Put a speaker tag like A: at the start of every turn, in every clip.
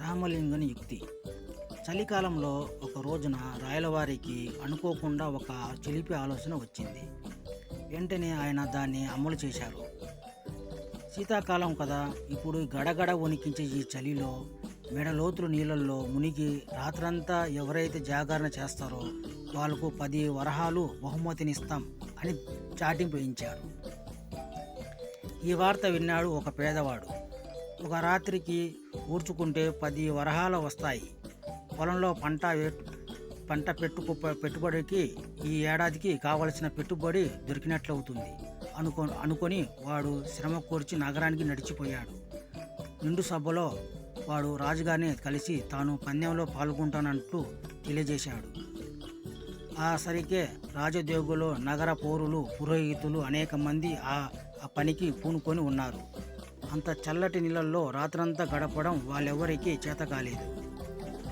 A: రామలింగని యుక్తి. చలికాలంలో ఒక రోజున రాయలవారికి అనుకోకుండా ఒక చిలిపి ఆలోచన వచ్చింది. వెంటనే ఆయన దాన్ని అమలు చేశారు. శీతాకాలం కదా, ఇప్పుడు గడగడ వణికించే ఈ చలిలో మెడలోతులు నీళ్ళల్లో మునిగి రాత్రంతా ఎవరైతే జాగరణ చేస్తారో వాళ్ళకు 10 వరహాలు బహుమతినిస్తాం అని చాటింపు వేయించారు. ఈ వార్త విన్నాడు ఒక పేదవాడు. ఒక రాత్రికి ఊడ్చుకుంటే 10 వరహాలు వస్తాయి. పొలంలో పంట పెట్టుబడికి ఈ ఏడాదికి కావలసిన పెట్టుబడి దొరికినట్లవుతుంది అనుకొని వాడు శ్రమ కోర్చి నగరానికి నడిచిపోయాడు. నిండు సభలో వాడు రాజుగారిని కలిసి తాను పందెంలో పాల్గొంటానంటూ తెలియజేశాడు. ఆ సరికే రాజోద్యోగులు, నగర పౌరులు, పురోహితులు అనేక మంది ఆ పనికి పూనుకొని ఉన్నారు. అంత చల్లటి నీళ్ళల్లో రాత్రంతా గడపడం వాళ్ళెవరికీ చేత కాలేదు.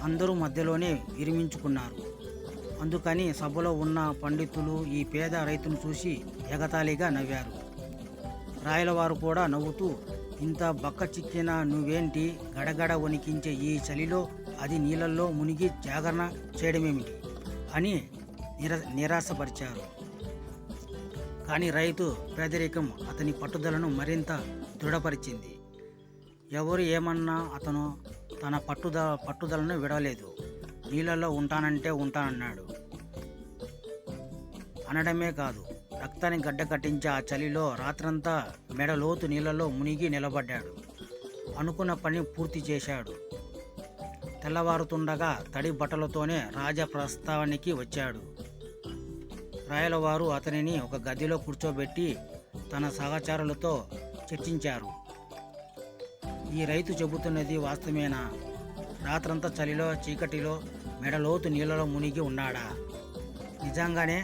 A: అందరూ మధ్యలోనే విరమించుకున్నారు. అందుకని సభలో ఉన్న పండితులు ఈ పేద రైతును చూసి ఎగతాళిగా నవ్వారు. రాయలవారు కూడా నవ్వుతూ, ఇంత బక్క చిక్కిన నువ్వేంటి గడగడ వణికించే ఈ చలిలో అది నీళ్ళల్లో మునిగి జాగరణ చేయడమేమిటి అని నిరాశపరిచారు. కానీ రైతు పేదరికం అతని పట్టుదలను మరింత దృఢపరిచింది. ఎవరు ఏమన్నా అతను తన పట్టుదలను విడవలేదు. నీళ్ళల్లో ఉంటానంటే ఉంటానన్నాడు. అనడమే కాదు, రక్తాన్ని గడ్డ కట్టించే ఆ చలిలో రాత్రంతా మెడలోతు నీళ్ళలో మునిగి నిలబడ్డాడు. అనుకున్న పని పూర్తి చేశాడు. తెల్లవారుతుండగా తడి బట్టలతోనే రాజ ప్రస్తావానికి వచ్చాడు. రాయలవారు అతనిని ఒక గదిలో కూర్చోబెట్టి తన సహచరులతో చర్చించారు. ఈ రైతు చెబుతున్నది వాస్తవేనా? రాత్రంతా చలిలో చీకటిలో మెడలోతు నీళ్ళలో మునిగి ఉన్నాడా? నిజంగానే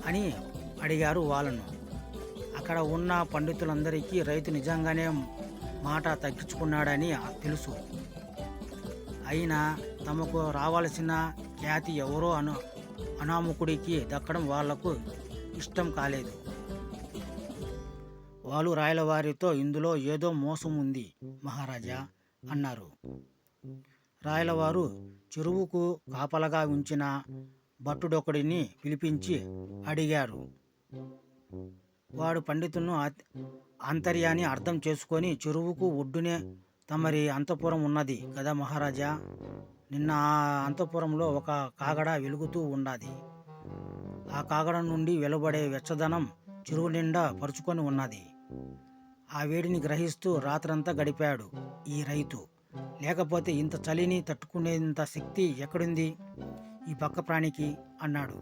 A: అని అడిగారు వాళ్ళను. అక్కడ ఉన్న పండితులందరికీ రైతు నిజంగానే మాట తగ్గించుకున్నాడని తెలుసు. అయినా తమకు రావాల్సిన ఖ్యాతి ఎవరో అనామకుడికి దక్కడం వాళ్లకు ఇష్టం కాలేదు. వాళ్ళు రాయలవారితో, ఇందులో ఏదో మోసం ఉంది మహారాజా అన్నారు. రాయలవారు చెరువుకు కాపలగా ఉంచిన భట్టుడొకడిని పిలిపించి అడిగారు. వాడు పండితులను ఆంతర్యాన్ని అర్థం చేసుకొని, చెరువుకు ఒడ్డునే తమరి అంతఃపురం ఉన్నది కదా మహారాజా, నిన్న ఆ అంతఃపురంలో ఒక కాగడ వెలుగుతూ ఉన్నది. ఆ కాగడ నుండి వెలువడే వెచ్చదనం చెరువు నిండా పరుచుకొని ఉన్నది. ఆ వేడిని గ్రహిస్తూ రాత్రంతా గడిపాడు ఈ రైతు. లేకపోతే ఇంత చలిని తట్టుకునేంత శక్తి ఎక్కడుంది ఈ బక్క ప్రాణికి అన్నాడు.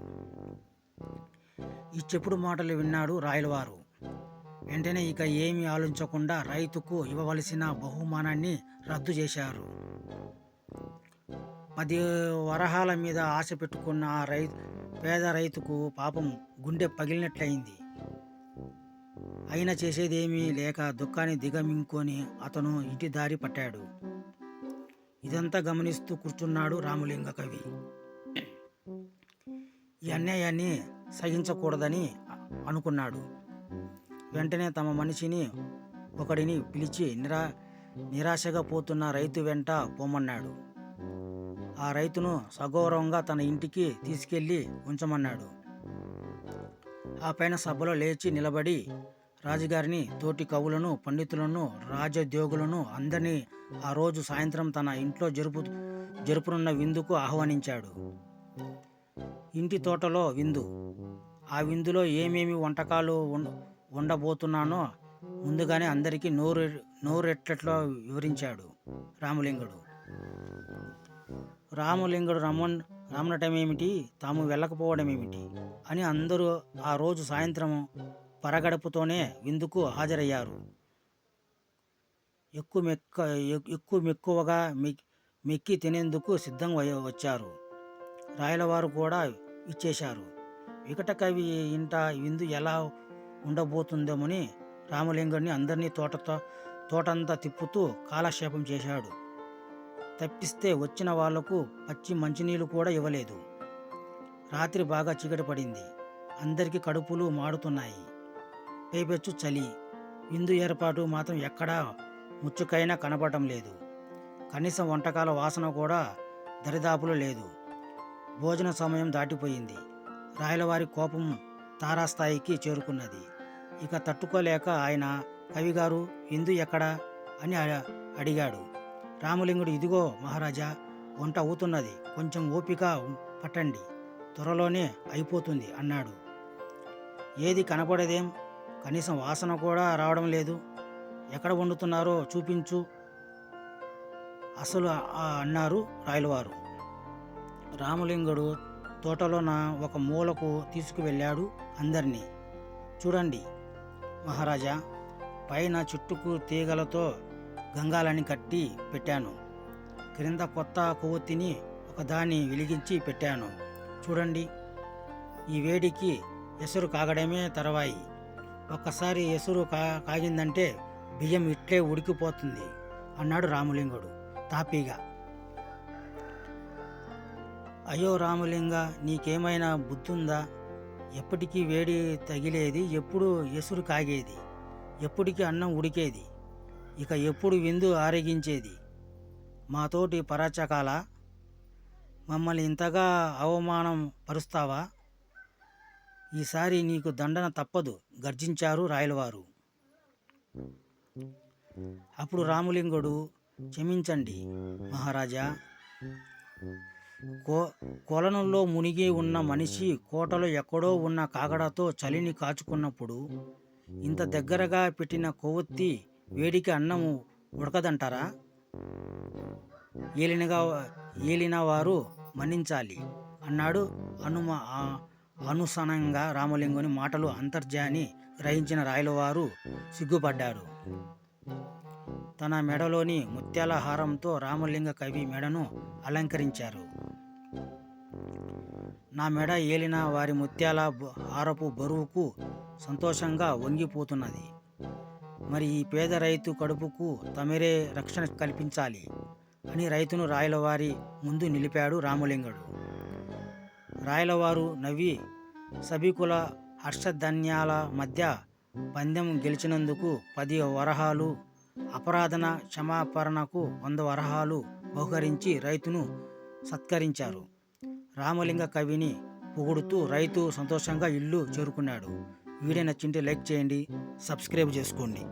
A: ఈ చెప్పుడు మాటలు విన్నాడు రాయలవారు. వెంటనే ఇక ఏమీ ఆలోచించకుండా రైతుకు ఇవ్వవలసిన బహుమానాన్ని రద్దు చేశారు. 10 వరహాల మీద ఆశ పెట్టుకున్న ఆ పేద రైతుకు పాపం గుండె పగిలినట్లయింది. అయినా చేసేదేమీ లేక దుఃఖాన్ని దిగమింగుకొని అతను ఇంటి దారి పట్టాడు. ఇదంతా గమనిస్తూ కూర్చున్నాడు రామలింగ కవి. ఈ అన్యాయాన్ని సహించకూడదని అనుకున్నాడు. వెంటనే తమ మనిషిని ఒకడిని పిలిచి నిరాశగా పోతున్న రైతు వెంట పోమన్నాడు. ఆ రైతును సగౌరవంగా తన ఇంటికి తీసుకెళ్ళి ఉంచమన్నాడు. ఆ పైన సభలో లేచి నిలబడి రాజుగారిని, తోటి కవులను, పండితులను, రాజోద్యోగులను అందరినీ ఆ రోజు సాయంత్రం తన ఇంట్లో జరుపునున్న విందుకు ఆహ్వానించాడు. ఇంటి తోటలో విందు. ఆ విందులో ఏమేమి వంటకాలు ఉండబోతున్నానో ముందుగానే అందరికీ నోరెట్లట్లో వివరించాడు రామలింగుడు. రామలింగుడు రమ్మనటమేమిటి, తాము వెళ్ళకపోవడం ఏమిటి అని అందరూ ఆ రోజు సాయంత్రం పరగడుపుతోనే విందుకు హాజరయ్యారు. ఎక్కువగా మెక్కి తినేందుకు సిద్ధంగా వచ్చారు. రాయలవారు కూడా ఇచ్చేశారు. వికట కవి ఇంట విందు ఎలా ఉండబోతుందేమని రామలింగుడిని అందరినీ తోటంతా తిప్పుతూ కాలక్షేపం చేశాడు. తప్పిస్తే వచ్చిన వాళ్లకు పచ్చి మంచినీళ్ళు కూడా ఇవ్వలేదు. రాత్రి బాగా చీకటి పడింది. అందరికీ కడుపులు మాడుతున్నాయి. పైపెచ్చు చలి. విందు ఏర్పాటు మాత్రం ఎక్కడా ముచ్చుకైనా కనపడటం లేదు. కనీసం వంటకాల వాసన కూడా దరిదాపులో లేదు. భోజన సమయం దాటిపోయింది. రాయలవారి కోపం తారాస్థాయికి చేరుకున్నది. ఇక తట్టుకోలేక ఆయన, కవిగారు విందు ఎక్కడా అని అడిగాడు. రామలింగుడు, ఇదిగో మహారాజా, వంట అవుతున్నది, కొంచెం ఓపిక పట్టండి, త్వరలోనే అయిపోతుంది అన్నాడు. ఏది కనపడదేం, కనీసం వాసన కూడా రావడం లేదు, ఎక్కడ వండుతున్నారో చూపించు అసలు అన్నారు రాయలవారు. రామలింగుడు తోటలోన ఒక మూలకు తీసుకువెళ్ళాడు అందరినీ. చూడండి మహారాజా, పైన చుట్టుకు తీగలతో గంగాలని కట్టి పెట్టాను, క్రింద కొత్త కొవ్వొత్తిని ఒకదాన్ని వెలిగించి పెట్టాను. చూడండి, ఈ వేడికి ఎసురు కాగడమే తరవాయి. ఒక్కసారి ఎసురు కాగిందంటే బియ్యం ఇట్లే ఉడికిపోతుంది అన్నాడు రామలింగుడు తాపీగా. అయ్యో రామలింగ, నీకేమైనా బుద్ధుందా? ఎప్పటికీ వేడి తగిలేది, ఎప్పుడు ఎసురు కాగేది, ఎప్పటికీ అన్నం ఉడికేది, ఇక ఎప్పుడు విందు ఆరగించేది? మాతోటి పరాచకాల మమ్మల్ని ఇంతగా అవమానం పరుస్తావా? ఈసారి నీకు దండన తప్పదు గర్జించారు రాయలవారు. అప్పుడు రామలింగుడు, క్షమించండి మహారాజా, కొలనులో మునిగి ఉన్న మనిషి కోటలో ఎక్కడో ఉన్న కాగడతో చలిని కాచుకున్నప్పుడు ఇంత దగ్గరగా పెట్టిన కొవ్వొత్తి వేడికి అన్నము ఉడకదంటారా? ఏలిన వారు మన్నించాలి అన్నాడు అనుసనంగా. రామలింగుని మాటలు అంతర్జాని గ్రహించిన రాయలవారు సిగ్గుపడ్డారు. తన మెడలోని ముత్యాల హారంతో రామలింగ కవి మెడను అలంకరించారు. నా మెడ ఏలిన వారి ముత్యాల హారపు బరువుకు సంతోషంగా వంగిపోతున్నది. మరి ఈ పేద రైతు కడుపుకు తమరే రక్షణ కల్పించాలి అని రైతును రాయలవారి ముందు నిలిపాడు రామలింగుడు. రాయలవారు నవ్వి, సభికుల హర్షధన్యాల మధ్య పందెం గెలిచినందుకు 10 వరహాలు, అపరాధన క్షమాపరణకు 100 వరహాలు బహుకరించి రైతును సత్కరించారు. రామలింగ కవిని పొగుడుతూ రైతు సంతోషంగా ఇల్లు చేరుకున్నాడు. వీడియో నచ్చింటే లైక్ చేయండి, సబ్స్క్రైబ్ చేసుకోండి.